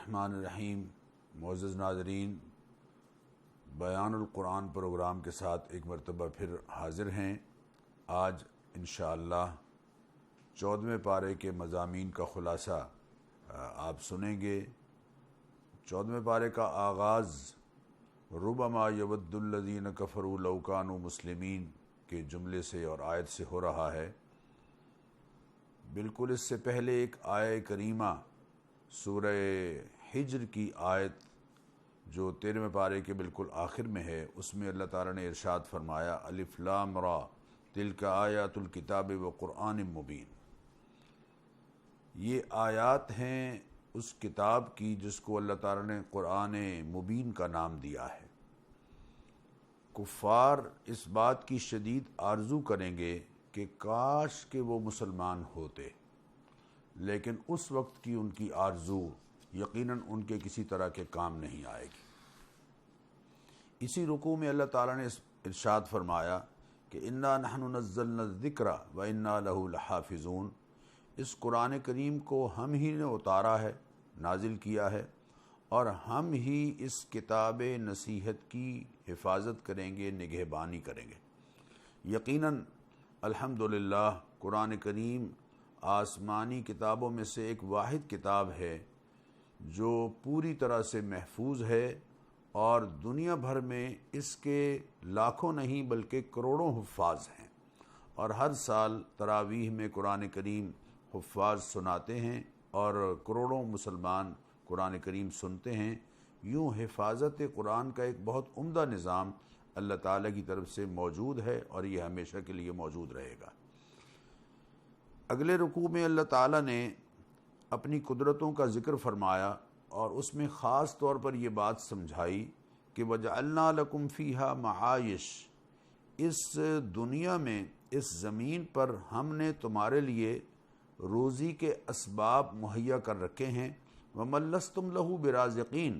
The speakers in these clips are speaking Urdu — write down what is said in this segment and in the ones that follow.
الرحمن الرحیم۔ معزز ناظرین، بیان القرآن پروگرام کے ساتھ ایک مرتبہ پھر حاضر ہیں۔ آج انشاءاللہ 14ویں پارے کے مضامین کا خلاصہ آپ سنیں گے۔ 14ویں پارے کا آغاز ربما یود الذین کفروا لو کانوا مسلمین کے جملے سے اور آیت سے ہو رہا ہے۔ بالکل اس سے پہلے ایک آیہ کریمہ سورہ حجر کی آیت جو 13ویں پارے کے بالکل آخر میں ہے، اس میں اللہ تعالیٰ نے ارشاد فرمایا الف لام را تلک آیات الکتاب و قرآن مبین۔ یہ آیات ہیں اس کتاب کی جس کو اللہ تعالیٰ نے قرآن مبین کا نام دیا ہے۔ کفار اس بات کی شدید آرزو کریں گے کہ کاش کہ وہ مسلمان ہوتے، لیکن اس وقت کی ان کی آرزو یقیناً ان کے کسی طرح کے کام نہیں آئے گی۔ اسی رکوع میں اللہ تعالیٰ نے ارشاد فرمایا کہ انا نحن نزلنا الذکر و انا لہ لحافظون۔ اس قرآن کریم کو ہم ہی نے اتارا ہے، نازل کیا ہے، اور ہم ہی اس کتاب نصیحت کی حفاظت کریں گے، نگہبانی کریں گے۔ یقیناً الحمدللہ قرآن کریم آسمانی کتابوں میں سے ایک واحد کتاب ہے جو پوری طرح سے محفوظ ہے، اور دنیا بھر میں اس کے لاکھوں نہیں بلکہ کروڑوں حفاظ ہیں، اور ہر سال تراویح میں قرآن کریم حفاظ سناتے ہیں اور کروڑوں مسلمان قرآن کریم سنتے ہیں۔ یوں حفاظت قرآن کا ایک بہت عمدہ نظام اللہ تعالیٰ کی طرف سے موجود ہے، اور یہ ہمیشہ کے لیے موجود رہے گا۔ اگلے رکوع میں اللہ تعالیٰ نے اپنی قدرتوں کا ذکر فرمایا، اور اس میں خاص طور پر یہ بات سمجھائی کہ وَجَعَلْنَا لَكُمْ فِيهَا مَعَائِشَ، اس دنیا میں، اس زمین پر ہم نے تمہارے لیے روزی کے اسباب مہیا کر رکھے ہیں، وَمَن لَّسْتُمْ لَهُ بِرَازِقِينَ،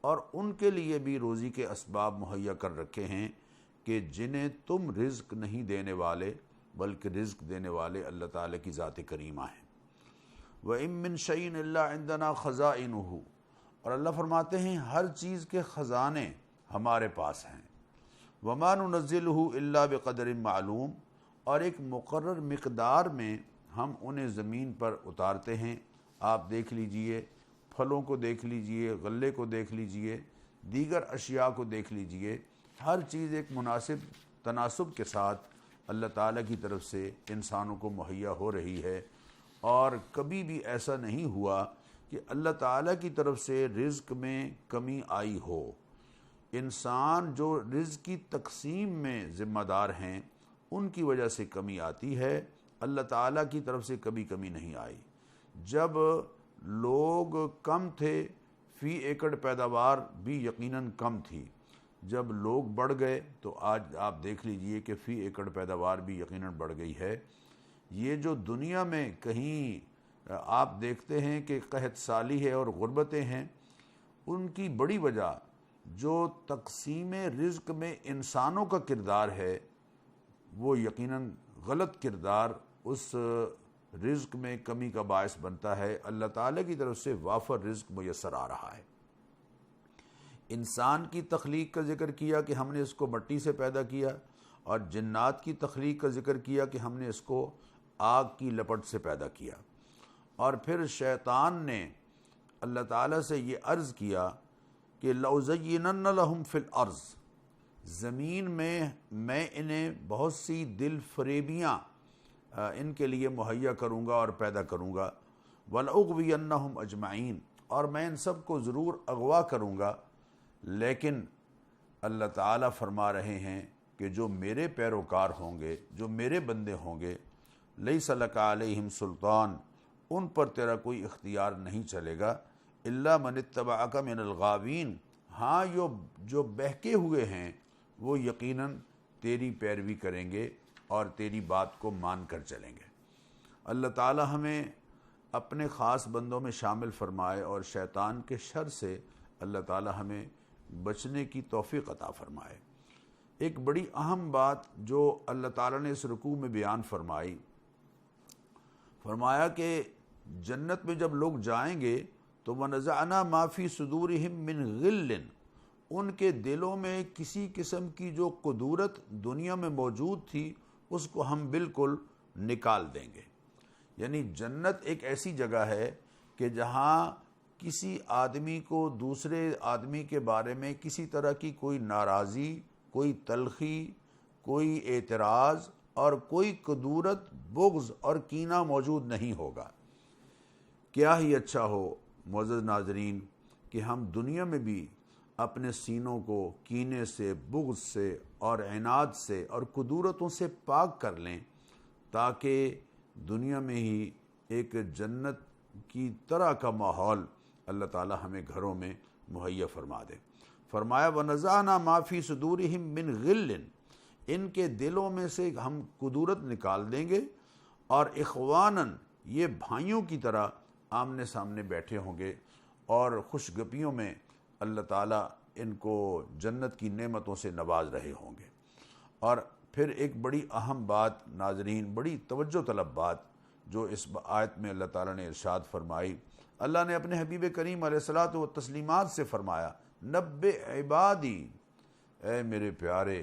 اور ان کے لیے بھی روزی کے اسباب مہیا کر رکھے ہیں کہ جنہیں تم رزق نہیں دینے والے بلکہ رزق دینے والے اللہ تعالیٰ کی ذات کریمہ ہیں۔ وَإِن مِّن شَيْءٍ إِلَّا عِندَنَا خَزَائِنُهُ، اور اللہ فرماتے ہیں ہر چیز کے خزانے ہمارے پاس ہیں۔ وَمَا نُنَزِّلُهُ إِلَّا بِقَدْرٍ مَّعْلُومٍ، اور ایک مقرر مقدار میں ہم انہیں زمین پر اتارتے ہیں۔ آپ دیکھ لیجئے، پھلوں کو دیکھ لیجئے، غلے کو دیکھ لیجئے، دیگر اشیاء کو دیکھ لیجئے، ہر چیز ایک مناسب تناسب کے ساتھ اللہ تعالیٰ کی طرف سے انسانوں کو مہیا ہو رہی ہے، اور کبھی بھی ایسا نہیں ہوا کہ اللہ تعالیٰ کی طرف سے رزق میں کمی آئی ہو۔ انسان جو رزق کی تقسیم میں ذمہ دار ہیں ان کی وجہ سے کمی آتی ہے، اللہ تعالیٰ کی طرف سے کبھی کمی نہیں آئی۔ جب لوگ کم تھے، فی ایکڑ پیداوار بھی یقیناً کم تھی۔ جب لوگ بڑھ گئے تو آج آپ دیکھ لیجئے کہ فی ایکڑ پیداوار بھی یقیناً بڑھ گئی ہے۔ یہ جو دنیا میں کہیں آپ دیکھتے ہیں کہ قحط سالی ہے اور غربتیں ہیں، ان کی بڑی وجہ جو تقسیم رزق میں انسانوں کا کردار ہے، وہ یقیناً غلط کردار اس رزق میں کمی کا باعث بنتا ہے۔ اللہ تعالیٰ کی طرف سے وافر رزق میسر آ رہا ہے۔ انسان کی تخلیق کا ذکر کیا کہ ہم نے اس کو مٹی سے پیدا کیا، اور جنات کی تخلیق کا ذکر کیا کہ ہم نے اس کو آگ کی لپٹ سے پیدا کیا۔ اور پھر شیطان نے اللہ تعالیٰ سے یہ عرض کیا کہ لَأُزَيِّنَنَّ لَهُمْ فِي الْأَرْضِ، زمین میں انہیں بہت سی دل فریبیاں ان کے لیے مہیا کروں گا اور پیدا کروں گا، وَلَأُغْوِيَنَّهُمْ أَجْمَعِينَ، اور میں ان سب کو ضرور اغوا کروں گا۔ لیکن اللہ تعالیٰ فرما رہے ہیں کہ جو میرے پیروکار ہوں گے، جو میرے بندے ہوں گے، لَيْسَ لَكَ عَلَيْهِمْ سُلْطَان، ان پر تیرا کوئی اختیار نہیں چلے گا، إِلَّا مَنِ اتَّبَعَكَ مِنَ الْغَاوِينَ، ہاں جو بہکے ہوئے ہیں وہ یقیناً تیری پیروی کریں گے اور تیری بات کو مان کر چلیں گے۔ اللہ تعالیٰ ہمیں اپنے خاص بندوں میں شامل فرمائے، اور شیطان کے شر سے اللہ تعالیٰ ہمیں بچنے کی توفیق عطا فرمائے۔ ایک بڑی اہم بات جو اللہ تعالیٰ نے اس رکوع میں بیان فرمائی، فرمایا کہ جنت میں جب لوگ جائیں گے تو وَنَزَعْنَا مَا فِي صُدُورِهِم مِّن غِلٍّ، ان کے دلوں میں کسی قسم کی جو قدورت دنیا میں موجود تھی اس کو ہم بالکل نکال دیں گے۔ یعنی جنت ایک ایسی جگہ ہے کہ جہاں کسی آدمی کو دوسرے آدمی کے بارے میں کسی طرح کی کوئی ناراضی، کوئی تلخی، کوئی اعتراض اور کوئی قدورت، بغض اور کینہ موجود نہیں ہوگا۔ کیا ہی اچھا ہو معزز ناظرین کہ ہم دنیا میں بھی اپنے سینوں کو کینے سے، بغض سے اور عناد سے اور قدورتوں سے پاک کر لیں، تاکہ دنیا میں ہی ایک جنت کی طرح کا ماحول اللہ تعالی ہمیں گھروں میں مہیا فرما دے۔ فرمایا وَنَزَعْنَا مَا فِي صُدُورِهِم مِّن غِلٍّ، ان کے دلوں میں سے ہم قدورت نکال دیں گے، اور اخواناً، یہ بھائیوں کی طرح آمنے سامنے بیٹھے ہوں گے، اور خوش گپیوں میں اللہ تعالیٰ ان کو جنت کی نعمتوں سے نواز رہے ہوں گے۔ اور پھر ایک بڑی اہم بات ناظرین، بڑی توجہ طلب بات جو اس آیت میں اللہ تعالیٰ نے ارشاد فرمائی، اللہ نے اپنے حبیب کریم علیہ الصلاۃ والتسلیمات سے فرمایا، نبئ عبادی، اے میرے پیارے،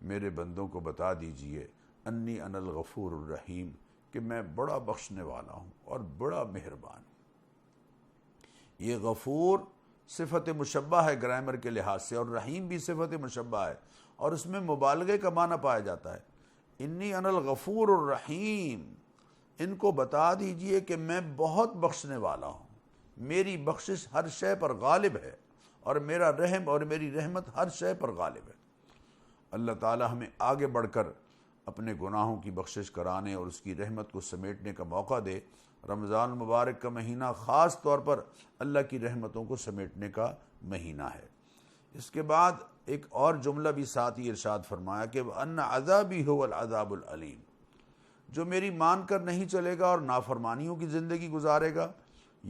میرے بندوں کو بتا دیجئے، انی انا الغفور الرحیم، کہ میں بڑا بخشنے والا ہوں اور بڑا مہربان ہوں۔ یہ غفور صفت مشبہ ہے گرامر کے لحاظ سے، اور رحیم بھی صفت مشبہ ہے، اور اس میں مبالغے کا معنی پایا جاتا ہے۔ انی انا الغفور الرحیم، ان کو بتا دیجئے کہ میں بہت بخشنے والا ہوں، میری بخشش ہر شے پر غالب ہے، اور میرا رحم اور میری رحمت ہر شے پر غالب ہے۔ اللہ تعالی ہمیں آگے بڑھ کر اپنے گناہوں کی بخشش کرانے اور اس کی رحمت کو سمیٹنے کا موقع دے۔ رمضان مبارک کا مہینہ خاص طور پر اللہ کی رحمتوں کو سمیٹنے کا مہینہ ہے۔ اس کے بعد ایک اور جملہ بھی ساتھ ہی ارشاد فرمایا کہ وَأَنَّ عَذَابِي هُوَ الْعَذَابُ الْعَلِيمُ، جو میری مان کر نہیں چلے گا اور نافرمانیوں کی زندگی گزارے گا،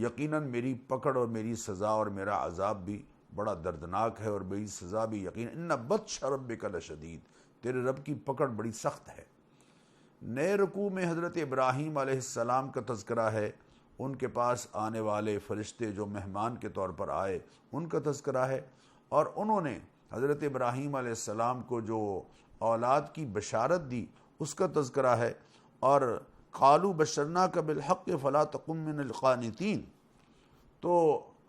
یقیناً میری پکڑ اور میری سزا اور میرا عذاب بھی بڑا دردناک ہے، اور میری سزا بھی یقیناً اِنَّ بَطْشَ رَبِّكَ لَشَدِيدٌ، تیرے رب کی پکڑ بڑی سخت ہے۔ نئے رکوع میں حضرت ابراہیم علیہ السلام کا تذکرہ ہے، ان کے پاس آنے والے فرشتے جو مہمان کے طور پر آئے ان کا تذکرہ ہے، اور انہوں نے حضرت ابراہیم علیہ السلام کو جو اولاد کی بشارت دی اس کا تذکرہ ہے، اور قالوا بشرناک بالحق فلا تکن من القانتین، تو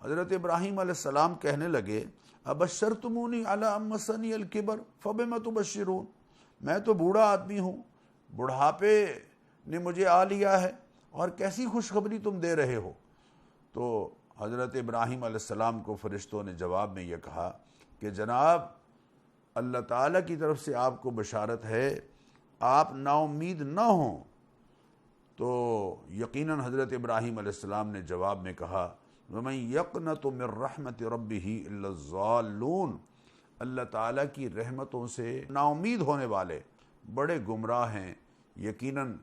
حضرت ابراہیم علیہ السلام کہنے لگے ابشرتمونی علی ان مسنی الکبر فبم تبشرون، میں تو بوڑھا آدمی ہوں، بڑھاپے نے مجھے آ لیا ہے، اور کیسی خوشخبری تم دے رہے ہو؟ تو حضرت ابراہیم علیہ السلام کو فرشتوں نے جواب میں یہ کہا کہ جناب، اللہ تعالیٰ کی طرف سے آپ کو بشارت ہے، آپ نا امید نہ ہوں۔ تو یقیناً حضرت ابراہیم علیہ السلام نے جواب میں کہا وَمَن يَقْنَطُ مِن رَحْمَةِ رَبِّهِ إِلَّا الضَّالُّونَ، اللہ تعالیٰ کی رحمتوں سے نا امید ہونے والے بڑے گمراہ ہیں، یقیناً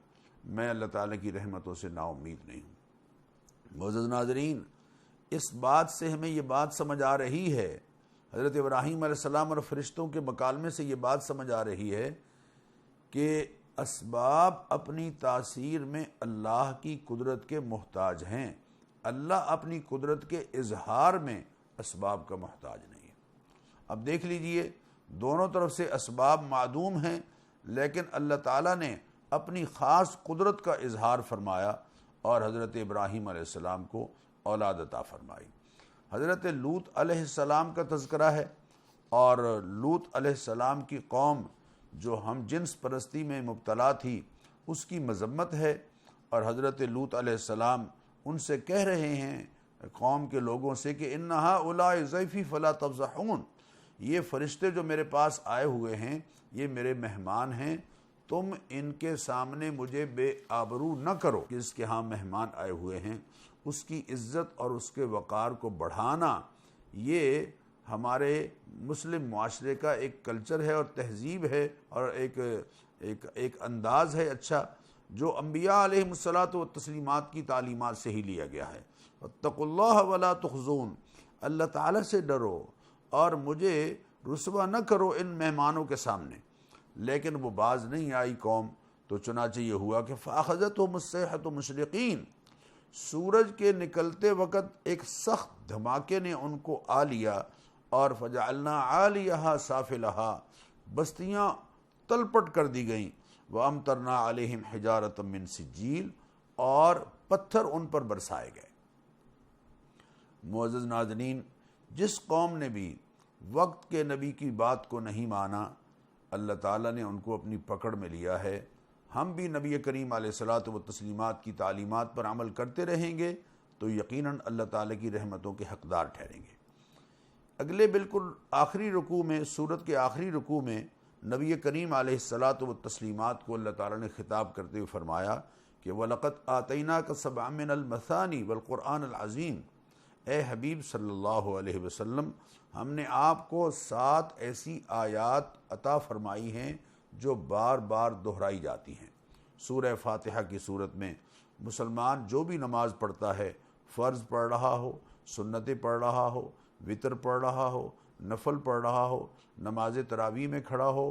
میں اللہ تعالیٰ کی رحمتوں سے نا امید نہیں ہوں۔ معزز ناظرین، اس بات سے ہمیں یہ بات سمجھ آ رہی ہے، حضرت ابراہیم علیہ السلام اور فرشتوں کے مکالمے سے یہ بات سمجھ آ رہی ہے کہ اسباب اپنی تاثیر میں اللہ کی قدرت کے محتاج ہیں، اللہ اپنی قدرت کے اظہار میں اسباب کا محتاج نہیں ہے۔ اب دیکھ لیجئے، دونوں طرف سے اسباب معدوم ہیں، لیکن اللہ تعالیٰ نے اپنی خاص قدرت کا اظہار فرمایا اور حضرت ابراہیم علیہ السلام کو اولاد عطا فرمائی۔ حضرت لوط علیہ السلام کا تذکرہ ہے، اور لوط علیہ السلام کی قوم جو ہم جنس پرستی میں مبتلا تھی اس کی مذمت ہے، اور حضرت لوط علیہ السلام ان سے کہہ رہے ہیں قوم کے لوگوں سے کہ ان ہؤلاء ضیفی فلا تفضحون، یہ فرشتے جو میرے پاس آئے ہوئے ہیں یہ میرے مہمان ہیں، تم ان کے سامنے مجھے بے آبرو نہ کرو۔ جس کے ہاں مہمان آئے ہوئے ہیں اس کی عزت اور اس کے وقار کو بڑھانا، یہ ہمارے مسلم معاشرے کا ایک کلچر ہے اور تہذیب ہے، اور ایک انداز ہے اچھا، جو انبیاء علیہ الصلاۃ والتسلیمات کی تعلیمات سے ہی لیا گیا ہے۔ واتقوا اللہ ولا تخزون، اللہ تعالیٰ سے ڈرو اور مجھے رسوا نہ کرو ان مہمانوں کے سامنے۔ لیکن وہ باز نہیں آئی قوم، تو چنانچہ یہ ہوا کہ فاخذتہم الصیحۃ مشرقین، سورج کے نکلتے وقت ایک سخت دھماکے نے ان کو آ لیا، اور فجعلنا عالیہا سافلہا، بستیاں تلپٹ کر دی گئیں، وامطرنا علیہم حجارۃ من سجیل، اور پتھر ان پر برسائے گئے۔ معزز ناظرین، جس قوم نے بھی وقت کے نبی کی بات کو نہیں مانا، اللہ تعالیٰ نے ان کو اپنی پکڑ میں لیا ہے۔ ہم بھی نبی کریم علیہ الصلاۃ والتسلیمات کی تعلیمات پر عمل کرتے رہیں گے تو یقیناً اللہ تعالیٰ کی رحمتوں کے حقدار ٹھہریں گے۔ اگلے بالکل آخری رکوع میں، سورت کے آخری رکوع میں، نبی کریم علیہ الصلاۃ والتسلیمات کو اللہ تعالیٰ نے خطاب کرتے ہوئے فرمایا کہ وَلَقَدْ آتَيْنَاكَ سَبْعًا مِّنَ الْمَثَانِي وَالْقُرْآنِ الْعَظِيمِ، اے حبیب صلی اللہ علیہ وسلم، ہم نے آپ کو 7 ایسی آیات عطا فرمائی ہیں جو بار بار دہرائی جاتی ہیں۔ سورہ فاتحہ کی صورت میں مسلمان جو بھی نماز پڑھتا ہے، فرض پڑھ رہا ہو، سنتیں پڑھ رہا ہو، وتر پڑھ رہا ہو، نفل پڑھ رہا ہو، نماز تراویح میں کھڑا ہو،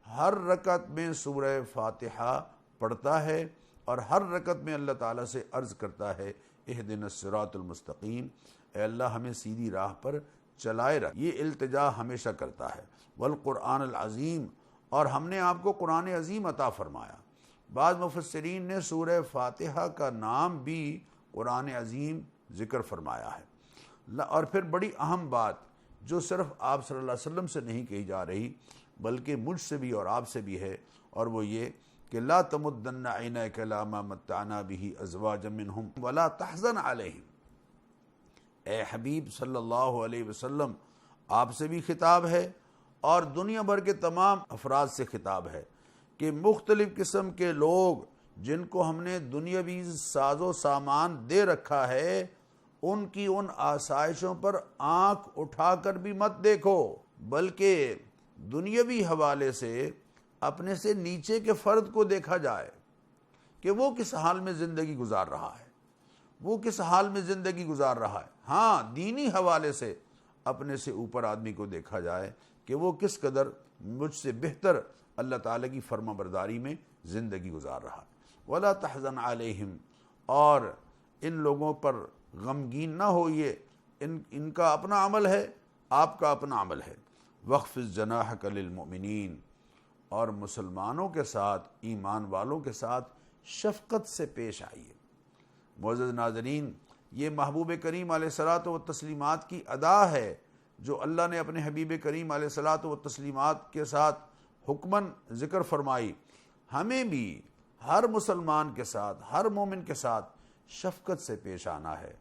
ہر رکعت میں سورہ فاتحہ پڑھتا ہے، اور ہر رکعت میں اللہ تعالیٰ سے عرض کرتا ہے اہدنا الصراط المستقیم، اے اللہ ہمیں سیدھی راہ پر چلائے رکھ۔ یہ التجا ہمیشہ کرتا ہے۔ والقرآن العظیم، اور ہم نے آپ کو قرآن عظیم عطا فرمایا۔ بعض مفسرین نے سورہ فاتحہ کا نام بھی قرآن عظیم ذکر فرمایا ہے۔ اور پھر بڑی اہم بات جو صرف آپ صلی اللہ علیہ وسلم سے نہیں کہی جا رہی بلکہ مجھ سے بھی اور آپ سے بھی ہے، اور وہ یہ کہ لا تمدن عینیک الی ما متعنا بہ ازواجا منہم ولا تحزن علیہم۔ اے حبیب صلی اللہ علیہ وسلم، آپ سے بھی خطاب ہے اور دنیا بھر کے تمام افراد سے خطاب ہے کہ مختلف قسم کے لوگ جن کو ہم نے دنیاوی ساز و سامان دے رکھا ہے، ان کی ان آسائشوں پر آنکھ اٹھا کر بھی مت دیکھو، بلکہ دنیاوی حوالے سے اپنے سے نیچے کے فرد کو دیکھا جائے کہ وہ کس حال میں زندگی گزار رہا ہے، وہ کس حال میں زندگی گزار رہا ہے۔ ہاں، دینی حوالے سے اپنے سے اوپر آدمی کو دیکھا جائے کہ وہ کس قدر مجھ سے بہتر اللہ تعالیٰ کی فرما برداری میں زندگی گزار رہا ہے۔ ولا تحزن علیہم، اور ان لوگوں پر غمگین نہ ہوئیے، ان کا اپنا عمل ہے، آپ کا اپنا عمل ہے۔ واخفض جناحک للمؤمنین، اور مسلمانوں کے ساتھ، ایمان والوں کے ساتھ شفقت سے پیش آئیے۔ معزز ناظرین، یہ محبوب کریم علیہ الصلاۃ والتسلیمات کی ادا ہے جو اللہ نے اپنے حبیب کریم علیہ الصلاۃ والتسلیمات کے ساتھ حکماً ذکر فرمائی۔ ہمیں بھی ہر مسلمان کے ساتھ، ہر مومن کے ساتھ شفقت سے پیش آنا ہے،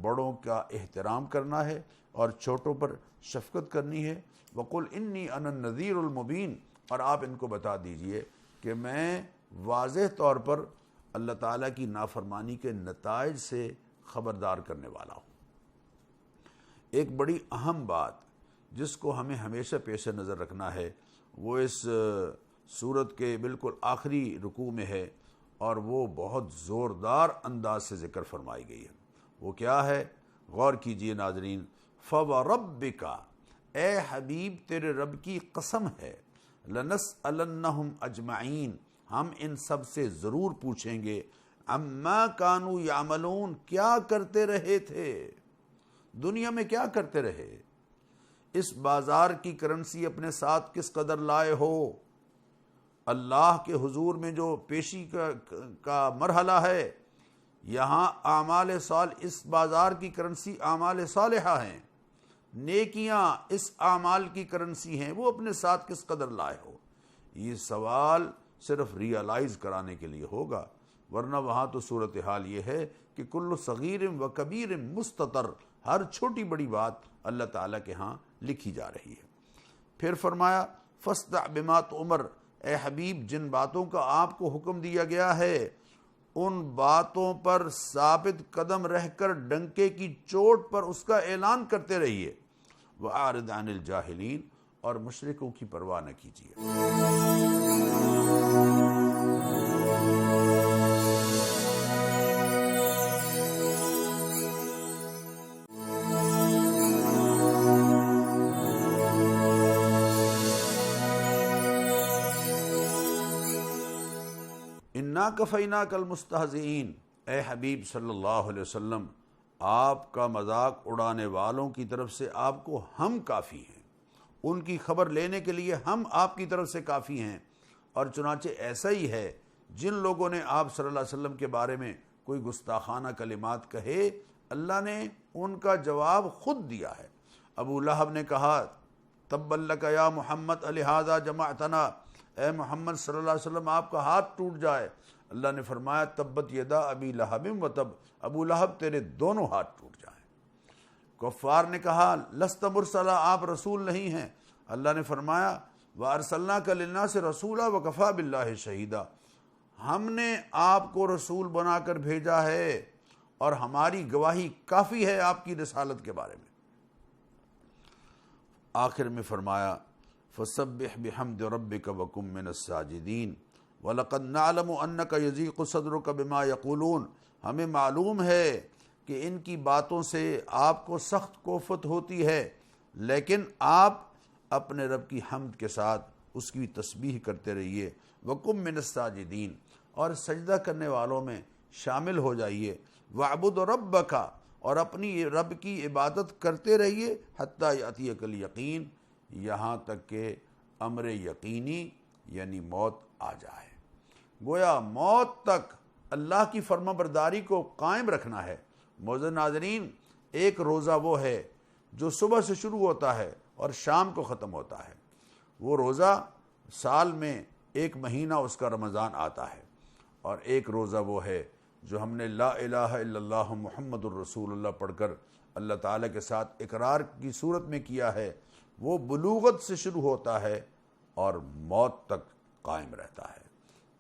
بڑوں کا احترام کرنا ہے اور چھوٹوں پر شفقت کرنی ہے۔ وَقُلْ إِنِّي أَنَا النَّذِيرُ الْمُبِينُ، اور آپ ان کو بتا دیجئے کہ میں واضح طور پر اللہ تعالیٰ کی نافرمانی کے نتائج سے خبردار کرنے والا ہوں۔ ایک بڑی اہم بات جس کو ہمیں ہمیشہ پیش نظر رکھنا ہے وہ اس سورت کے بالکل آخری رکوع میں ہے، اور وہ بہت زوردار انداز سے ذکر فرمائی گئی ہے۔ وہ کیا ہے؟ غور کیجئے ناظرین۔ فَوَرَبِّكَ، اے حبیب تیرے رب کی قسم ہے، لَنَسْأَلَنَّهُمْ أَجْمَعِينَ، ہم ان سب سے ضرور پوچھیں گے، عَمَّا كَانُوا يَعْمَلُونَ، کیا کرتے رہے تھے، دنیا میں کیا کرتے رہے، اس بازار کی کرنسی اپنے ساتھ کس قدر لائے ہو، اللہ کے حضور میں جو پیشی کا مرحلہ ہے، یہاں اعمال صالح، اس بازار کی کرنسی اعمال صالحہ ہیں، نیکیاں اس اعمال کی کرنسی ہیں، وہ اپنے ساتھ کس قدر لائے ہو۔ یہ سوال صرف ریالائز کرانے کے لیے ہوگا، ورنہ وہاں تو صورتحال یہ ہے کہ کل صغیر و کبیر مستتر، ہر چھوٹی بڑی بات اللہ تعالیٰ کے ہاں لکھی جا رہی ہے۔ پھر فرمایا فاصدع بما تؤمر، اے حبیب جن باتوں کا آپ کو حکم دیا گیا ہے ان باتوں پر ثابت قدم رہ کر ڈنکے کی چوٹ پر اس کا اعلان کرتے رہیے۔ وَأَعْرِضْ عَنِ الْجَاهِلِينَ، اور مشرکوں کی پرواہ نہ کیجیے۔ اِنَّا كَفَيْنَاكَ الْمُسْتَهْزِئِينَ، اے حبیب صلی اللہ علیہ وسلم، آپ کا مذاق اڑانے والوں کی طرف سے آپ کو ہم کافی ہیں، ان کی خبر لینے کے لیے ہم آپ کی طرف سے کافی ہیں۔ اور چنانچہ ایسا ہی ہے، جن لوگوں نے آپ صلی اللہ علیہ وسلم کے بارے میں کوئی گستاخانہ کلمات کہے، اللہ نے ان کا جواب خود دیا ہے۔ ابو لہب نے کہا تبا لک یا محمد لہذا جمعتنا، اے محمد صلی اللہ علیہ وسلم آپ کا ہاتھ ٹوٹ جائے۔ اللہ نے فرمایا تبت یدا ابی لہب و تب، ابو لہب تیرے دونوں ہاتھ ٹوٹ جائیں۔ کفار نے کہا لست مرسلا، آپ رسول نہیں ہیں۔ اللہ نے فرمایا وارسلناک للناس رسولا وکفی باللہ شہیدا، ہم نے آپ کو رسول بنا کر بھیجا ہے اور ہماری گواہی کافی ہے آپ کی رسالت کے بارے میں۔ آخر میں فرمایا فسبح بحمد ربک وکن من الساجدین وَلَقَدْ نَعْلَمُ أَنَّكَ يَضِيقُ صَدْرُكَ بِمَا يَقُولُونَ، ہمیں معلوم ہے کہ ان کی باتوں سے آپ کو سخت کوفت ہوتی ہے، لیکن آپ اپنے رب کی حمد کے ساتھ اس کی تسبیح کرتے رہیے۔ وَقُم مِّنَ السَّاجِدِينَ، اور سجدہ کرنے والوں میں شامل ہو جائیے۔ وَاعْبُدْ رَبَّكَ، اور اپنی رب کی عبادت کرتے رہیے۔ حَتَّى يَأْتِيَكَ الْيَقِينُ، یہاں تک کہ امر یقینی یعنی موت آ جائے۔ گویا موت تک اللہ کی فرما برداری کو قائم رکھنا ہے۔ معزز ناظرین، ایک روزہ وہ ہے جو صبح سے شروع ہوتا ہے اور شام کو ختم ہوتا ہے۔ وہ روزہ سال میں ایک مہینہ اس کا رمضان آتا ہے، اور ایک روزہ وہ ہے جو ہم نے لا الہ الا اللہ محمد الرسول اللہ پڑھ کر اللہ تعالیٰ کے ساتھ اقرار کی صورت میں کیا ہے۔ وہ بلوغت سے شروع ہوتا ہے اور موت تک قائم رہتا ہے۔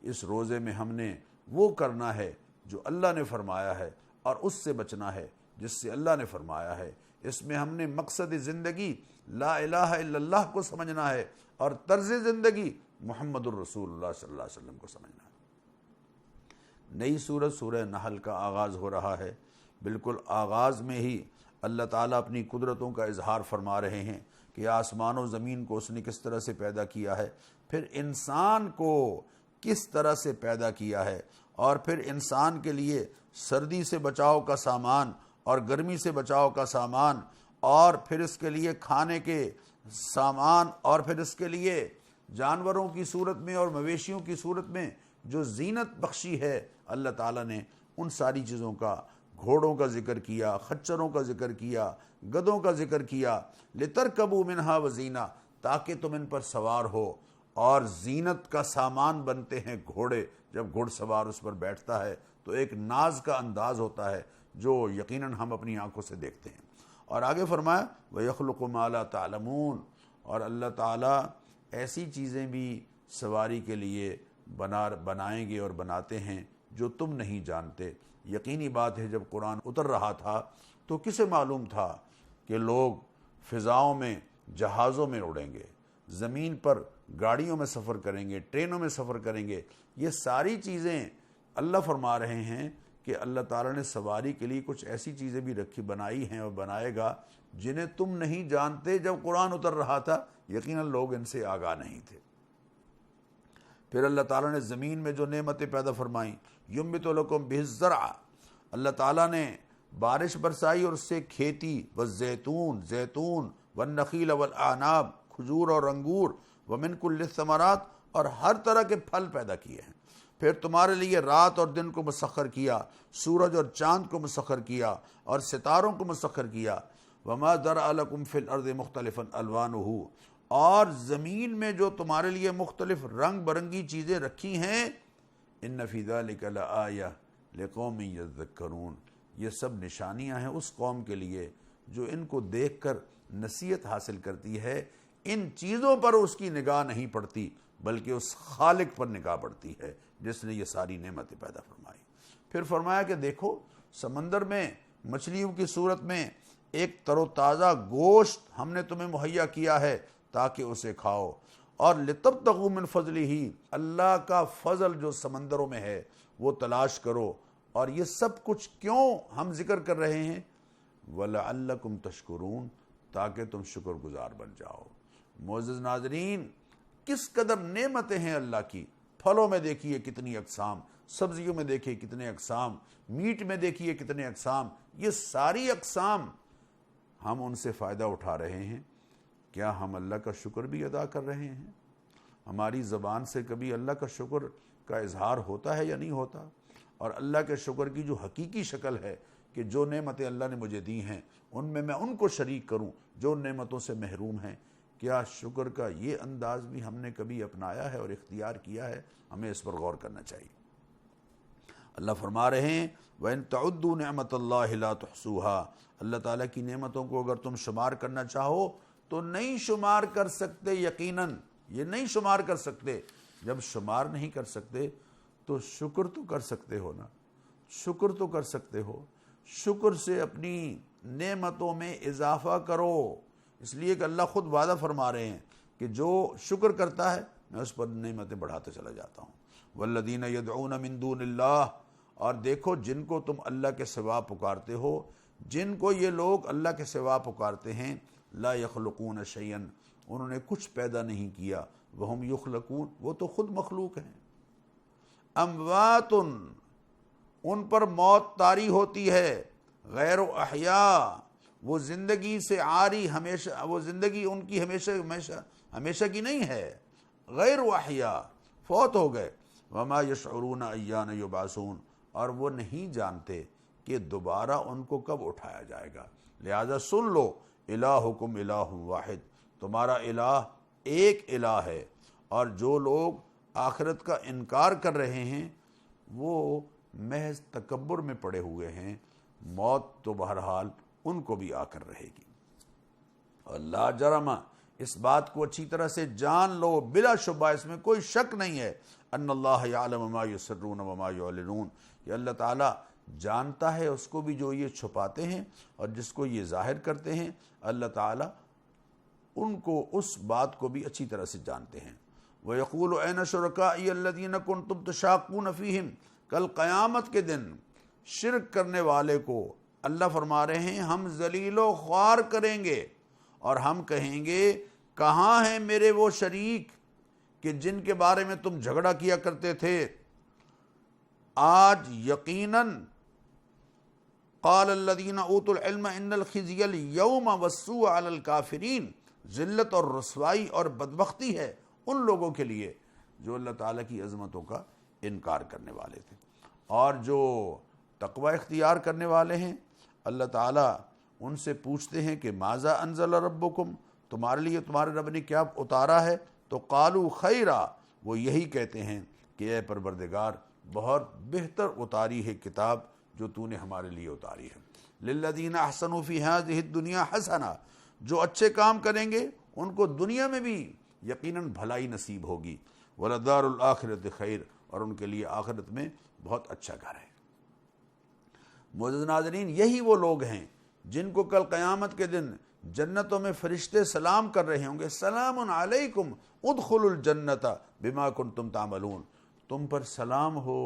اس روزے میں ہم نے وہ کرنا ہے جو اللہ نے فرمایا ہے، اور اس سے بچنا ہے جس سے اللہ نے فرمایا ہے۔ اس میں ہم نے مقصد زندگی لا الہ الا اللہ کو سمجھنا ہے، اور طرز زندگی محمد الرسول اللہ صلی اللہ علیہ وسلم کو سمجھنا ہے۔ نئی سورت سورہ نحل کا آغاز ہو رہا ہے۔ بالکل آغاز میں ہی اللہ تعالیٰ اپنی قدرتوں کا اظہار فرما رہے ہیں کہ آسمان و زمین کو اس نے کس طرح سے پیدا کیا ہے، پھر انسان کو کس طرح سے پیدا کیا ہے، اور پھر انسان کے لیے سردی سے بچاؤ کا سامان اور گرمی سے بچاؤ کا سامان، اور پھر اس کے لیے کھانے کے سامان، اور پھر اس کے لیے جانوروں کی صورت میں اور مویشیوں کی صورت میں جو زینت بخشی ہے، اللہ تعالیٰ نے ان ساری چیزوں کا، گھوڑوں کا ذکر کیا، خچروں کا ذکر کیا، گدھوں کا ذکر کیا، لِتَرْكَبُوا مِنْهَا وَزِينَةً، تاکہ تم ان پر سوار ہو، اور زینت کا سامان بنتے ہیں گھوڑے۔ جب گھڑ سوار اس پر بیٹھتا ہے تو ایک ناز کا انداز ہوتا ہے جو یقیناً ہم اپنی آنکھوں سے دیکھتے ہیں۔ اور آگے فرمایا وَيَخْلُقُ مَا لَا تَعْلَمُونَ، اور اللہ تعالیٰ ایسی چیزیں بھی سواری کے لیے بنائیں گے اور بناتے ہیں جو تم نہیں جانتے۔ یقینی بات ہے جب قرآن اتر رہا تھا تو کسے معلوم تھا کہ لوگ فضاؤں میں جہازوں میں اڑیں گے، زمین پر گاڑیوں میں سفر کریں گے، ٹرینوں میں سفر کریں گے۔ یہ ساری چیزیں اللہ فرما رہے ہیں کہ اللہ تعالیٰ نے سواری کے لیے کچھ ایسی چیزیں بھی بنائی ہیں اور بنائے گا جنہیں تم نہیں جانتے۔ جب قرآن اتر رہا تھا یقیناً لوگ ان سے آگاہ نہیں تھے۔ پھر اللہ تعالیٰ نے زمین میں جو نعمتیں پیدا فرمائیں، یُنبِتُ لَکُم بِهِ الزَّرْعَ، اللہ تعالیٰ نے بارش برسائی اور اس سے کھیتی، والزیتون، زیتون، والنخیل والاعناب، کھجور اور انگور، ومن کل الثمرات، اور ہر طرح کے پھل پیدا کیے ہیں۔ پھر تمہارے لیے رات اور دن کو مسخر کیا، سورج اور چاند کو مسخر کیا، اور ستاروں کو مسخر کیا۔ وما ذرأ لکم فی الارض مختلفا الوانہ، اور زمین میں جو تمہارے لیے مختلف رنگ برنگی چیزیں رکھی ہیں، ان فی ذلک لآیہ لقوم یذکرون، یہ سب نشانیاں ہیں اس قوم کے لیے جو ان کو دیکھ کر نصیحت حاصل کرتی ہے۔ ان چیزوں پر اس کی نگاہ نہیں پڑتی بلکہ اس خالق پر نگاہ پڑتی ہے جس نے یہ ساری نعمتیں پیدا فرمائی۔ پھر فرمایا کہ دیکھو سمندر میں مچھلیوں کی صورت میں ایک تر و تازہ گوشت ہم نے تمہیں مہیا کیا ہے تاکہ اسے کھاؤ، اور لِتَبْتَغُوا مِنْ فَضْلِهِ، اللہ کا فضل جو سمندروں میں ہے وہ تلاش کرو۔ اور یہ سب کچھ کیوں ہم ذکر کر رہے ہیں؟ وَلَعَلَّكُمْ تَشْكُرُونَ، تاکہ تم شکر گزار بن جاؤ۔ معزز ناظرین، کس قدر نعمتیں ہیں اللہ کی۔ پھلوں میں دیکھیے کتنی اقسام، سبزیوں میں دیکھیے کتنے اقسام، میٹ میں دیکھیے کتنے اقسام، یہ ساری اقسام ہم ان سے فائدہ اٹھا رہے ہیں۔ کیا ہم اللہ کا شکر بھی ادا کر رہے ہیں؟ ہماری زبان سے کبھی اللہ کا شکر کا اظہار ہوتا ہے یا نہیں ہوتا؟ اور اللہ کے شکر کی جو حقیقی شکل ہے کہ جو نعمتیں اللہ نے مجھے دی ہیں ان میں ان کو شریک کروں جو نعمتوں سے محروم ہیں، کیا شکر کا یہ انداز بھی ہم نے کبھی اپنایا ہے اور اختیار کیا ہے؟ ہمیں اس پر غور کرنا چاہیے۔ اللہ فرما رہے ہیں وَإِن تَعُدُّوا نِعْمَةَ اللَّهِ لَا تُحْصُوهَا، اللہ تعالیٰ کی نعمتوں کو اگر تم شمار کرنا چاہو تو نہیں شمار کر سکتے، یقیناً یہ نہیں شمار کر سکتے۔ جب شمار نہیں کر سکتے تو شکر تو کر سکتے ہو نا، شکر تو کر سکتے ہو، شکر سے اپنی نعمتوں میں اضافہ کرو، اس لیے کہ اللہ خود وعدہ فرما رہے ہیں کہ جو شکر کرتا ہے میں اس پر نعمتیں بڑھاتے چلا جاتا ہوں۔ والذین یدعون من دون اللہ، اور دیکھو جن کو تم اللہ کے سوا پکارتے ہو، جن کو یہ لوگ اللہ کے سوا پکارتے ہیں، لا یخلقون شیئا، انہوں نے کچھ پیدا نہیں کیا، وہم یخلقون، وہ تو خود مخلوق ہیں، اموات، ان پر موت طاری ہوتی ہے، غیر احیاء، وہ زندگی سے عاری، ہمیشہ وہ زندگی ان کی ہمیشہ کی نہیں ہے، غیر احیاء، فوت ہو گئے، وما یشعرون ایان یبعثون، اور وہ نہیں جانتے کہ دوبارہ ان کو کب اٹھایا جائے گا۔ لہذا سن لو، الہکم الہ واحد، تمہارا الہ ایک الہ ہے، اور جو لوگ آخرت کا انکار کر رہے ہیں وہ محض تکبر میں پڑے ہوئے ہیں، موت تو بہرحال ان کو بھی آ کر رہے گی۔ اور لا جرم، اس بات کو اچھی طرح سے جان لو، بلا شبہ اس میں کوئی شک نہیں ہے، ان اللہ یعلم ما یسرون وما یعلنون، کہ اللہ تعالیٰ جانتا ہے اس کو بھی جو یہ چھپاتے ہیں اور جس کو یہ ظاہر کرتے ہیں، اللہ تعالیٰ ان کو اس بات کو بھی اچھی طرح سے جانتے ہیں۔ وَيَقُولُ أَيْنَ شُرَكَائِيَ الَّذِينَ كُنْتُمْ تُشَاقُّونَ فِيهِمْ، کل قیامت کے دن شرک کرنے والے کو اللہ فرما رہے ہیں ہم ذلیل و خوار کریں گے، اور ہم کہیں گے کہاں ہیں میرے وہ شریک کہ جن کے بارے میں تم جھگڑا کیا کرتے تھے؟ آج یقیناً قال الذین اوتوا العلم ان الخزي اليوم والسوء علی الکافرین، ذلت اور رسوائی اور بدبختی ہے ان لوگوں کے لیے جو اللہ تعالیٰ کی عظمتوں کا انکار کرنے والے تھے۔ اور جو تقوی اختیار کرنے والے ہیں اللہ تعالیٰ ان سے پوچھتے ہیں کہ ماذا انزل ربکم، تمہارے لیے تمہارے رب نے کیا اتارا ہے؟ تو قالوا خیرا، وہ یہی کہتے ہیں کہ اے پروردگار بہت بہتر اتاری ہے کتاب جو تو نے ہمارے لیے اتاری ہے۔ للذین احسنوا فی ہذہ الدنیا حسنہ، جو اچھے کام کریں گے ان کو دنیا میں بھی یقیناً بھلائی نصیب ہوگی، ولدار الآخرۃ خیر، اور ان کے لیے آخرت میں بہت اچھا گھر ہے۔ معزز ناظرین، یہی وہ لوگ ہیں جن کو کل قیامت کے دن جنتوں میں فرشتے سلام کر رہے ہوں گے، سلام علیکم ادخلوا الجنۃ بما کنتم تعملون، تم پر سلام ہو،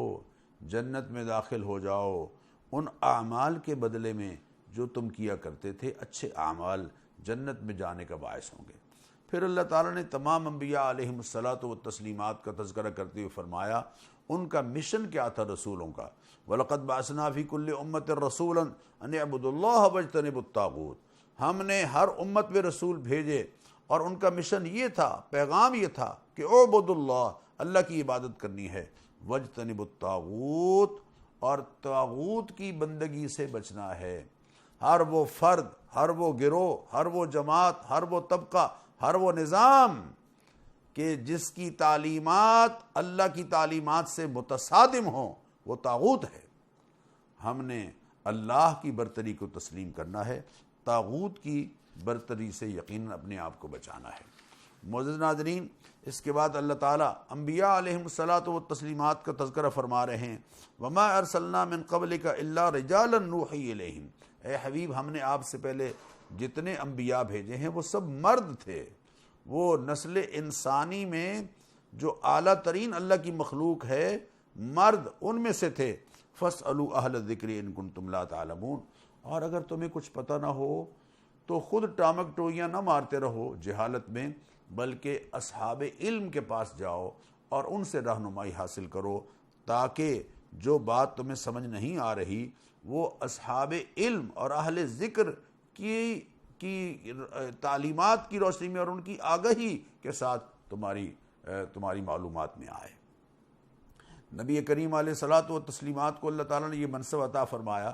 جنت میں داخل ہو جاؤ ان اعمال کے بدلے میں جو تم کیا کرتے تھے، اچھے اعمال جنت میں جانے کا باعث ہوں گے۔ پھر اللہ تعالیٰ نے تمام انبیاء علیہم الصلاۃ والتسلیمات کا تذکرہ کرتے ہوئے فرمایا ان کا مشن کیا تھا رسولوں کا، وَلَقَدْ بَعَثْنَا فِي كُلِّ أُمَّةٍ رَسُولًا أَنِ اعْبُدُوا اللَّهَ وَاجْتَنِبُوا الطَّاغُوتَ، ہم نے ہر امت میں رسول بھیجے اور ان کا مشن یہ تھا، پیغام یہ تھا کہ اعبدوا اللہ، اللہ کی عبادت کرنی ہے، وَاجْتَنِبُوا الطَّاغُوتَ، اور طاغوت کی بندگی سے بچنا ہے۔ ہر وہ فرد، ہر وہ گروہ، ہر وہ جماعت، ہر وہ طبقہ، ہر وہ نظام کہ جس کی تعلیمات اللہ کی تعلیمات سے متصادم ہوں وہ طاغوت ہے۔ ہم نے اللہ کی برتری کو تسلیم کرنا ہے، طاغوت کی برتری سے یقیناً اپنے آپ کو بچانا ہے۔ معزز ناظرین، اس کے بعد اللہ تعالیٰ انبیاء علیہم الصلاۃ والتسلیمات کا تذکرہ فرما رہے ہیں، وما ارسلنا من قبلک الا رجالا نوحی الیہم، اے حبیب ہم نے آپ سے پہلے جتنے انبیاء بھیجے ہیں وہ سب مرد تھے، وہ نسل انسانی میں جو اعلیٰ ترین اللہ کی مخلوق ہے مرد ان میں سے تھے۔ فاسألوا اہل الذکر ان کنتم لا تعلمون، اور اگر تمہیں کچھ پتہ نہ ہو تو خود ٹامک ٹوئیاں نہ مارتے رہو جہالت میں، بلکہ اصحاب علم کے پاس جاؤ اور ان سے رہنمائی حاصل کرو تاکہ جو بات تمہیں سمجھ نہیں آ رہی وہ اصحاب علم اور اہل ذکر کی تعلیمات کی روشنی میں اور ان کی آگہی کے ساتھ تمہاری معلومات میں آئے۔ نبی کریم علیہ الصلاۃ والتسلیمات کو اللہ تعالیٰ نے یہ منصب عطا فرمایا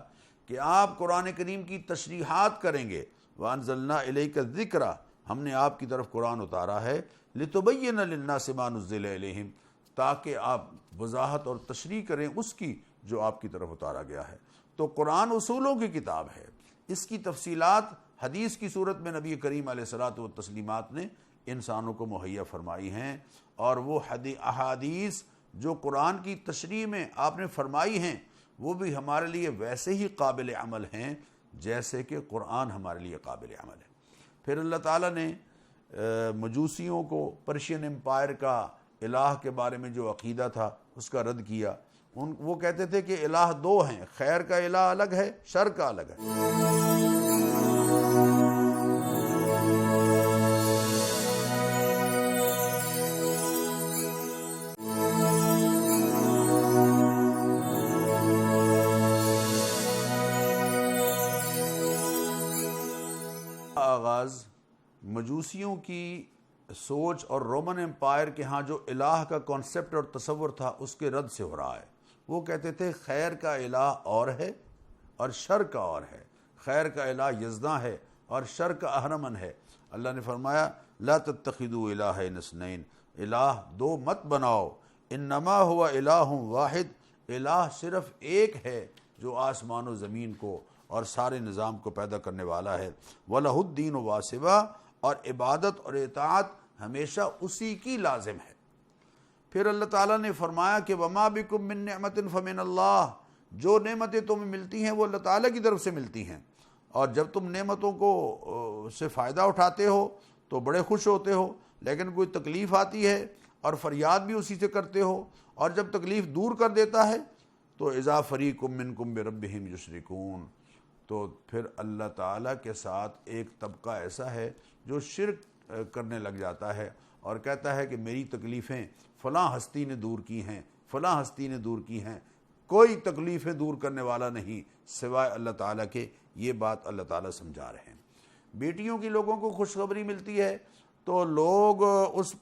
کہ آپ قرآن کریم کی تشریحات کریں گے۔ وَأَنزَلْنَا إِلَيْكَ الذِّكْرَ، ہم نے آپ کی طرف قرآن اتارا ہے، لِتُبَيِّنَ لِلنَّاسِ مَا نُزِّلَ إِلَيْهِمْ، تاکہ آپ وضاحت اور تشریح کریں اس کی جو آپ کی طرف اتارا گیا ہے۔ تو قرآن اصولوں کی کتاب ہے، اس کی تفصیلات حدیث کی صورت میں نبی کریم علیہ الصلاۃ والتسلیمات نے انسانوں کو مہیا فرمائی ہیں، اور وہ احادیث جو قرآن کی تشریح میں آپ نے فرمائی ہیں وہ بھی ہمارے لیے ویسے ہی قابل عمل ہیں جیسے کہ قرآن ہمارے لیے قابل عمل ہے۔ پھر اللہ تعالیٰ نے مجوسیوں کو پرشین امپائر کا الہ کے بارے میں جو عقیدہ تھا اس کا رد کیا۔ وہ کہتے تھے کہ الہ دو ہیں، خیر کا الہ الگ ہے، شر کا الگ ہے۔ آغاز مجوسیوں کی سوچ اور رومن امپائر کے ہاں جو الہ کا کانسیپٹ اور تصور تھا اس کے رد سے ہو رہا ہے۔ وہ کہتے تھے خیر کا الہ اور ہے اور شر کا اور ہے، خیر کا الہ یزداں ہے اور شر کا اہرمن ہے۔ اللہ نے فرمایا لا تتخذوا الہین اثنین، الہ دو مت بناؤ، انما ہوا الہ واحد، الہ صرف ایک ہے جو آسمان و زمین کو اور سارے نظام کو پیدا کرنے والا ہے۔ وَلَهُ الدِّينُ وَاسِبًا، اور عبادت اور اطاعت ہمیشہ اسی کی لازم ہے۔ پھر اللہ تعالیٰ نے فرمایا کہ وَمَا بِكُم مِّن نِعْمَةٍ فَمِنَ اللَّهِ، جو نعمتیں تمہیں ملتی ہیں وہ اللہ تعالیٰ کی طرف سے ملتی ہیں، اور جب تم نعمتوں کو سے فائدہ اٹھاتے ہو تو بڑے خوش ہوتے ہو، لیکن کوئی تکلیف آتی ہے اور فریاد بھی اسی سے کرتے ہو، اور جب تکلیف دور کر دیتا ہے تو اذا فریقم منکم بربہم یشرکون، تو پھر اللہ تعالیٰ کے ساتھ ایک طبقہ ایسا ہے جو شرک کرنے لگ جاتا ہے اور کہتا ہے کہ میری تکلیفیں فلاں ہستی نے دور کی ہیں، فلاں ہستی نے دور کی ہیں، کوئی تکلیفیں دور کرنے والا نہیں سوائے اللہ تعالیٰ کے۔ یہ بات اللہ تعالیٰ سمجھا رہے ہیں۔ بیٹیوں کی لوگوں کو خوشخبری ملتی ہے تو لوگ اس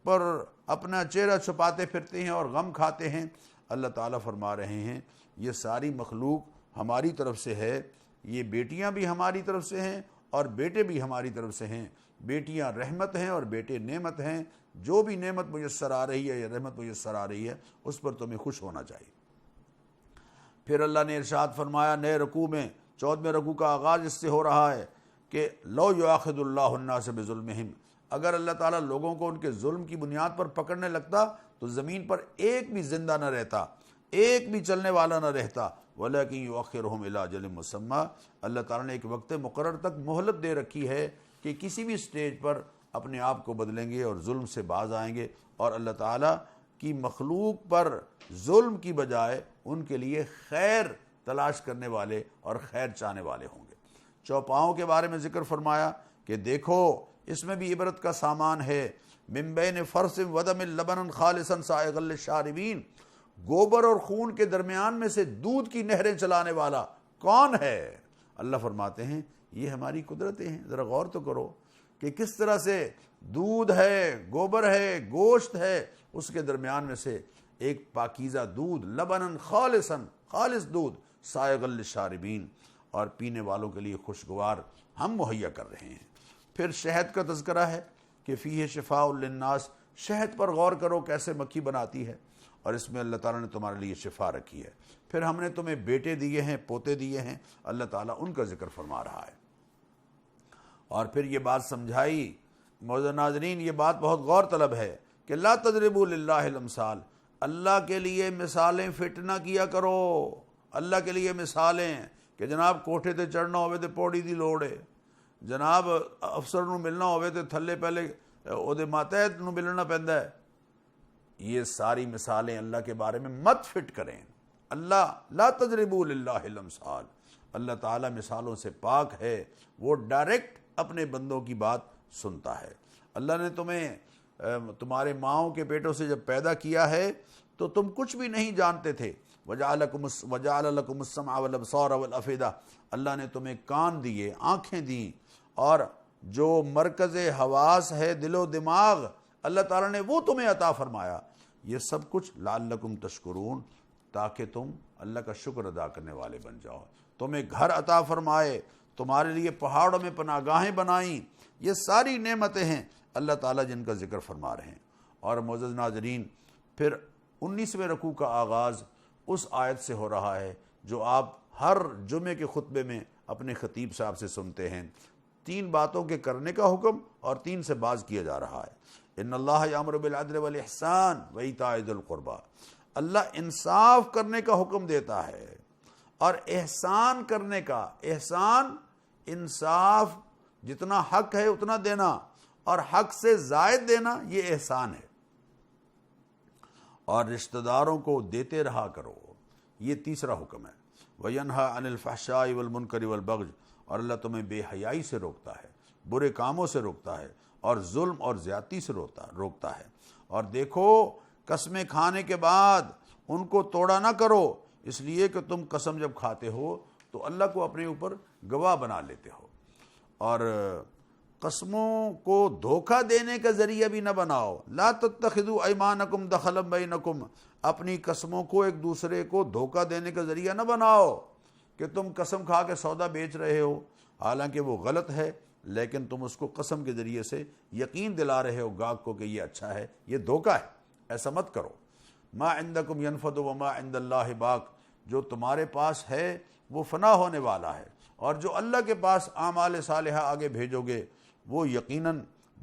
پر اپنا چہرہ چھپاتے پھرتے ہیں اور غم کھاتے ہیں۔ اللہ تعالیٰ فرما رہے ہیں یہ ساری مخلوق ہماری طرف سے ہے، یہ بیٹیاں بھی ہماری طرف سے ہیں اور بیٹے بھی ہماری طرف سے ہیں۔ بیٹیاں رحمت ہیں اور بیٹے نعمت ہیں، جو بھی نعمت میسر آ رہی ہے یا رحمت میسر آ رہی ہے اس پر تمہیں خوش ہونا چاہیے۔ پھر اللہ نے ارشاد فرمایا نئے رکوع میں، 14ویں رکوع کا آغاز اس سے ہو رہا ہے کہ لو یؤاخذ اللہ الناس بظلمہم، اگر اللہ تعالیٰ لوگوں کو ان کے ظلم کی بنیاد پر پکڑنے لگتا تو زمین پر ایک بھی زندہ نہ رہتا، ایک بھی چلنے والا نہ رہتا، ولیکن یؤخرہم الی اجل مسمی، اللہ تعالیٰ نے ایک وقت مقرر تک مہلت دے رکھی ہے کہ کسی بھی سٹیج پر اپنے آپ کو بدلیں گے اور ظلم سے باز آئیں گے، اور اللہ تعالیٰ کی مخلوق پر ظلم کی بجائے ان کے لیے خیر تلاش کرنے والے اور خیر چاہنے والے ہوں گے۔ چوپاؤں کے بارے میں ذکر فرمایا کہ دیکھو اس میں بھی عبرت کا سامان ہے، من بین فرث ودم لبنا خالصا سائغا للشاربین، گوبر اور خون کے درمیان میں سے دودھ کی نہریں چلانے والا کون ہے؟ اللہ فرماتے ہیں یہ ہماری قدرتیں ہیں، ذرا غور تو کرو کہ کس طرح سے دودھ ہے، گوبر ہے، گوشت ہے، اس کے درمیان میں سے ایک پاکیزہ دودھ، لبنن خالصا، خالص دودھ، سائغا للشاربین، اور پینے والوں کے لیے خوشگوار ہم مہیا کر رہے ہیں۔ پھر شہد کا تذکرہ ہے کہ فیہ شفاء للناس، شہد پر غور کرو کیسے مکھی بناتی ہے، اور اس میں اللہ تعالیٰ نے تمہارے لیے شفا رکھی ہے۔ پھر ہم نے تمہیں بیٹے دیے ہیں، پوتے دیے ہیں، اللہ تعالیٰ ان کا ذکر فرما رہا ہے۔ اور پھر یہ بات سمجھائی، معزز ناظرین یہ بات بہت غور طلب ہے کہ لا تضربوا للہ الامثال، اللہ کے لیے مثالیں فٹ نہ کیا کرو، اللہ کے لیے مثالیں کہ جناب کوٹھے تے چڑھنا ہوئے تے پوڑی دی لوڑ ہے، جناب افسر نو ملنا ہوئے تے تھلے پہلے او دے ماتحت نو ملنا پیندا ہے۔ یہ ساری مثالیں اللہ کے بارے میں مت فٹ کریں۔ اللہ لا تضربوا للہ الامثال، اللہ تعالیٰ مثالوں سے پاک ہے، وہ ڈائریکٹ اپنے بندوں کی بات سنتا ہے۔ اللہ نے تمہیں تمہارے ماؤں کے پیٹوں سے جب پیدا کیا ہے تو تم کچھ بھی نہیں جانتے تھے۔ وجعل لکم السمع والابصار والافئدہ، اللہ نے تمہیں کان دیے، آنکھیں دیں، اور جو مرکز حواس ہے دل و دماغ اللہ تعالیٰ نے وہ تمہیں عطا فرمایا، یہ سب کچھ لعلکم تشکرون، تاکہ تم اللہ کا شکر ادا کرنے والے بن جاؤ۔ تمہیں گھر عطا فرمائے، تمہارے لیے پہاڑوں میں پناہ گاہیں بنائیں، یہ ساری نعمتیں ہیں اللہ تعالیٰ جن کا ذکر فرما رہے ہیں۔ اور معزز ناظرین، پھر 19ویں رکوع کا آغاز اس آیت سے ہو رہا ہے جو آپ ہر جمعے کے خطبے میں اپنے خطیب صاحب سے سنتے ہیں۔ 3 باتوں کے کرنے کا حکم اور 3 سے باز کیا جا رہا ہے۔ ان اللہ یامر بالعدل والاحسان وایتاء ذی القربی، اللہ انصاف کرنے کا حکم دیتا ہے اور احسان کرنے کا، احسان انصاف، جتنا حق ہے اتنا دینا اور حق سے زائد دینا، یہ احسان ہے، اور رشتہ داروں کو دیتے رہا کرو، یہ تیسرا حکم ہے۔ وَيَنْهَى عَنِ الْفَحْشَاءِ وَالْمُنْكَرِ وَالْبَغْيِ، اور اللہ تمہیں بے حیائی سے روکتا ہے، برے کاموں سے روکتا ہے، اور ظلم اور زیادتی سے روکتا ہے۔ اور دیکھو، قسمیں کھانے کے بعد ان کو توڑا نہ کرو، اس لیے کہ تم قسم جب کھاتے ہو تو اللہ کو اپنے اوپر گواہ بنا لیتے ہو، اور قسموں کو دھوکہ دینے کا ذریعہ بھی نہ بناؤ۔ لا تتخذوا ایمانکم دخلا بینکم، اپنی قسموں کو ایک دوسرے کو دھوکہ دینے کا ذریعہ نہ بناؤ کہ تم قسم کھا کے سودا بیچ رہے ہو، حالانکہ وہ غلط ہے، لیکن تم اس کو قسم کے ذریعے سے یقین دلا رہے ہو گاہک کو کہ یہ اچھا ہے، یہ دھوکہ ہے، ایسا مت کرو۔ ما عندکم ینفد وما عند اللہ باق، جو تمہارے پاس ہے وہ فنا ہونے والا ہے، اور جو اللہ کے پاس اعمال صالحہ آگے بھیجو گے وہ یقیناً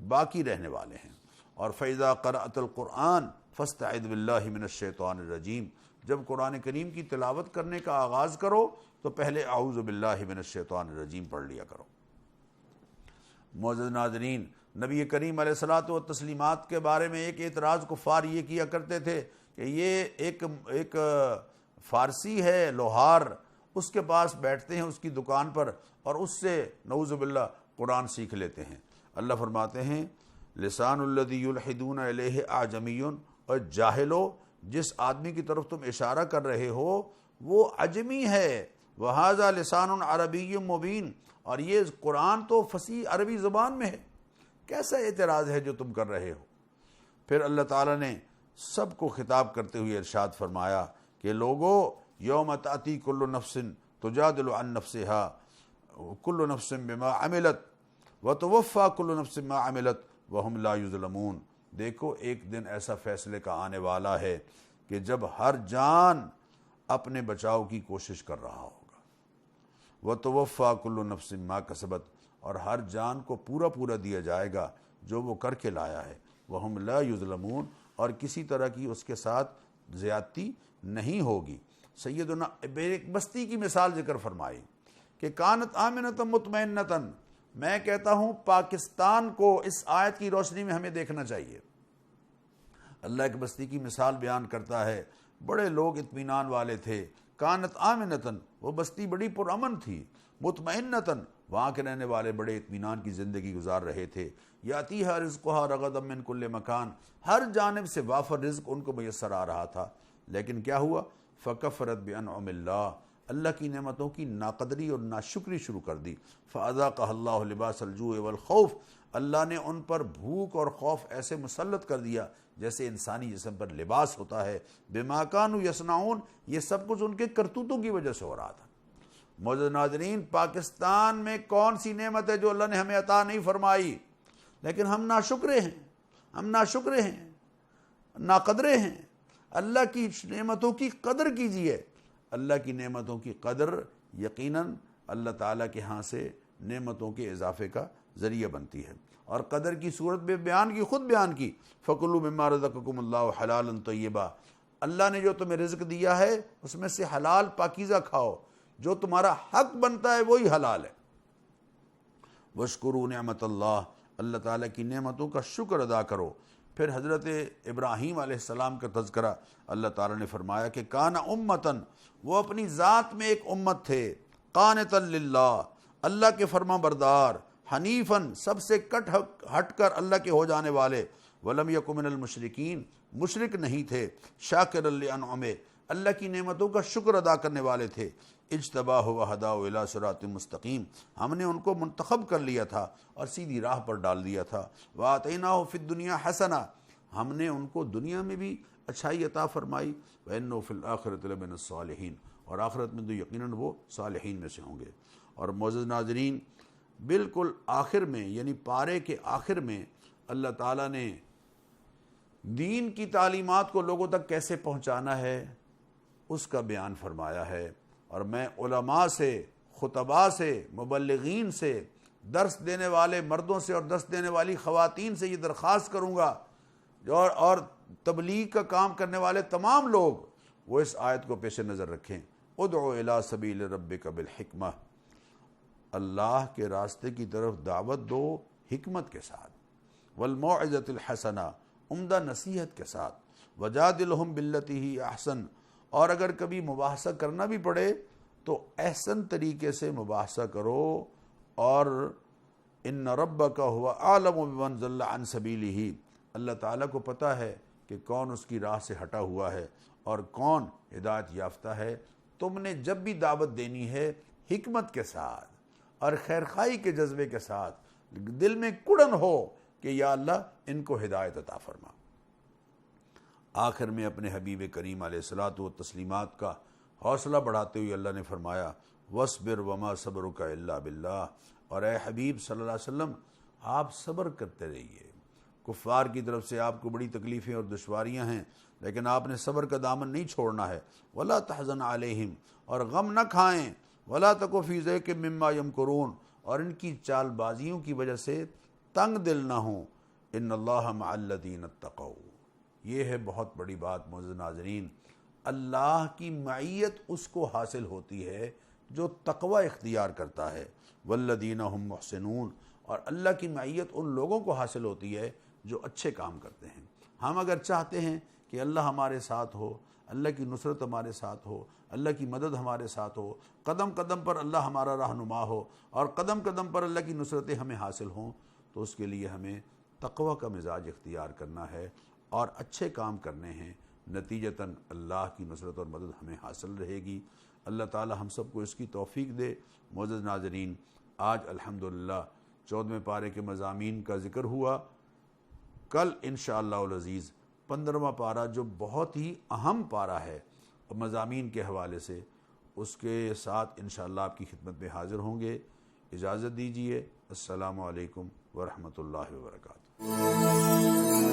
باقی رہنے والے ہیں۔ اور فَإِذَا قَرَأْتَ الْقُرْآنَ فَاسْتَعِذْ بِاللَّهِ مِنَ الشَّيْطَانِ الرَّجِيمِ، جب قرآن کریم کی تلاوت کرنے کا آغاز کرو تو پہلے اعوذ باللہ من الشیطان الرجیم پڑھ لیا کرو۔ معزز ناظرین، نبی کریم علیہ الصلاۃ والتسلیمات کے بارے میں ایک اعتراض کفار یہ کیا کرتے تھے کہ یہ ایک فارسی ہے لوہار، اس کے پاس بیٹھتے ہیں اس کی دکان پر اور اس سے نعوذ باللہ قرآن سیکھ لیتے ہیں۔ اللہ فرماتے ہیں لسان الذی یلحدون الیہ اعجمی، اور جاہلو، جس آدمی کی طرف تم اشارہ کر رہے ہو وہ عجمی ہے، وہذا لسان عربی مبین، اور یہ قرآن تو فصیح عربی زبان میں ہے، کیسا اعتراض ہے جو تم کر رہے ہو؟ پھر اللہ تعالیٰ نے سب کو خطاب کرتے ہوئے ارشاد فرمایا کہ لوگو، یوم تأتی کل نفس تجادل عن نفسها کل نفس بما عملت وتوفی کل نفس ما عملت وهم لا یظلمون، دیکھو ایک دن ایسا فیصلے کا آنے والا ہے کہ جب ہر جان اپنے بچاؤ کی کوشش کر رہا ہوگا، وتوفی کل نفس ما کسبت، اور ہر جان کو پورا دیا جائے گا جو وہ کر کے لایا ہے، وهم لا یظلمون، اور کسی طرح کی اس کے ساتھ زیادتی نہیں ہوگی۔ سیدنا ایک بستی کی مثال ذکر فرمائی کہ کانت آمنۃ مطمئنۃ، میں کہتا ہوں پاکستان کو اس آیت کی روشنی میں ہمیں دیکھنا چاہیے۔ اللہ ایک بستی کی مثال بیان کرتا ہے، بڑے لوگ اطمینان والے تھے، کانت آمنۃ، وہ بستی بڑی پرامن تھی، مطمئنۃ، وہاں کے رہنے والے بڑے اطمینان کی زندگی گزار رہے تھے، یاتیھا رزقھا رغدا من کل مکان، ہر جانب سے وافر رزق ان کو میسر آ رہا تھا، لیکن کیا ہوا؟ فکفرت بانعم اللہ، اللہ کی نعمتوں کی ناقدری اور ناشکری شروع کر دی، فاذاقھا اللہ لباس الجوع والخوف، اللہ نے ان پر بھوک اور خوف ایسے مسلط کر دیا جیسے انسانی جسم پر لباس ہوتا ہے، بما کانوا یصنعون، یہ سب کچھ ان کے کرتوتوں کی وجہ سے ہو رہا تھا۔ معزز ناظرین، پاکستان میں کون سی نعمت ہے جو اللہ نے ہمیں عطا نہیں فرمائی؟ لیکن ہم ناشکرے ہیں، ناقدرے ہیں۔ اللہ کی نعمتوں کی قدر کیجئے، اللہ کی نعمتوں کی قدر یقیناً اللہ تعالیٰ کے ہاں سے نعمتوں کے اضافے کا ذریعہ بنتی ہے، اور قدر کی صورت میں خود بیان کی، فَكُلُوا مِمَّا رَزَقَكُمُ اللَّهُ حَلَالًا طَيِّبًا، اللہ نے جو تمہیں رزق دیا ہے اس میں سے حلال پاکیزہ کھاؤ، جو تمہارا حق بنتا ہے وہی حلال ہے۔ وَاشْكُرُوا نِعْمَةَ اللَّهِ، اللہ تعالیٰ کی نعمتوں کا شکر ادا کرو۔ پھر حضرت ابراہیم علیہ السلام کا تذکرہ اللہ تعالیٰ نے فرمایا کہ کان امتن، وہ اپنی ذات میں ایک امت تھے، قانتا للہ، اللہ کے فرما بردار، حنیفاً، سب سے ہٹ کر اللہ کے ہو جانے والے، ولم یک من المشرکین، مشرک نہیں تھے، شاکر لانعمہ، اللہ کی نعمتوں کا شکر ادا کرنے والے تھے، اجتباہ وہداہ الی صراط مستقیم، ہم نے ان کو منتخب کر لیا تھا اور سیدھی راہ پر ڈال دیا تھا، وآتیناہ فی الدنیا حسنہ، ہم نے ان کو دنیا میں بھی اچھائی عطا فرمائی، وإنہ فی الآخرۃ لمن الصالحین، اور آخرت میں تو یقیناً وہ صالحین میں سے ہوں گے۔ اور معزز ناظرین، بالکل آخر میں، یعنی پارے کے آخر میں اللہ تعالیٰ نے دین کی تعلیمات کو لوگوں تک کیسے پہنچانا ہے اس کا بیان فرمایا ہے۔ اور میں علماء سے، خطباء سے، مبلغین سے، درس دینے والے مردوں سے اور درس دینے والی خواتین سے یہ درخواست کروں گا، اور تبلیغ کا کام کرنے والے تمام لوگ وہ اس آیت کو پیش نظر رکھیں، ادعو الی سبیل ربک بالحکمہ، اللہ کے راستے کی طرف دعوت دو حکمت کے ساتھ، والموعظۃ الحسنہ، عمدہ نصیحت کے ساتھ، وجادلہم باللتی ہی احسن، اور اگر کبھی مباحثہ کرنا بھی پڑے تو احسن طریقے سے مباحثہ کرو، اور ان ربک هو اعلم بمن ضل عن سبیلہ، اللہ تعالیٰ کو پتہ ہے کہ کون اس کی راہ سے ہٹا ہوا ہے اور کون ہدایت یافتہ ہے۔ تم نے جب بھی دعوت دینی ہے حکمت کے ساتھ اور خیرخواہی کے جذبے کے ساتھ، دل میں کڑن ہو کہ یا اللہ ان کو ہدایت عطا فرما۔ آخر میں اپنے حبیب کریم علیہ الصلاۃ والتسلیمات کا حوصلہ بڑھاتے ہوئے اللہ نے فرمایا وَاصْبِرْ وَمَا صَبْرُكَ إِلَّا بِاللَّهِ، اور اے حبیب صلی اللہ علیہ وسلم آپ صبر کرتے رہیے، کفار کی طرف سے آپ کو بڑی تکلیفیں اور دشواریاں ہیں لیکن آپ نے صبر کا دامن نہیں چھوڑنا ہے، وَلَا تَحْزَنْ عَلَيْهِمْ، اور غم نہ کھائیں، وَلَا تَكُ فِي ضَيْقٍ مِّمَّا يَمْكُرُونَ، اور ان کی چال بازیوں کی وجہ سے تنگ دل نہ ہوں، إِنَّ اللَّهَ مَعَ الَّذِينَ اتَّقَوْا، یہ ہے بہت بڑی بات معزز ناظرین، اللہ کی معیت اس کو حاصل ہوتی ہے جو تقوی اختیار کرتا ہے، والذین هم محسنون، اور اللہ کی معیت ان لوگوں کو حاصل ہوتی ہے جو اچھے کام کرتے ہیں۔ ہم اگر چاہتے ہیں کہ اللہ ہمارے ساتھ ہو، اللہ کی نصرت ہمارے ساتھ ہو، اللہ کی مدد ہمارے ساتھ ہو، قدم قدم پر اللہ ہمارا رہنما ہو اور قدم قدم پر اللہ کی نصرتیں ہمیں حاصل ہوں، تو اس کے لیے ہمیں تقوی کا مزاج اختیار کرنا ہے اور اچھے کام کرنے ہیں، نتیجتاً اللہ کی نصرت اور مدد ہمیں حاصل رہے گی۔ اللہ تعالی ہم سب کو اس کی توفیق دے۔ معزز ناظرین، آج الحمدللہ 14ویں پارے کے مضامین کا ذکر ہوا، کل انشاءاللہ العزیز 15واں پارہ جو بہت ہی اہم پارہ ہے مضامین کے حوالے سے، اس کے ساتھ انشاءاللہ آپ کی خدمت میں حاضر ہوں گے۔ اجازت دیجیے، السلام علیکم ورحمۃ اللہ وبرکاتہ۔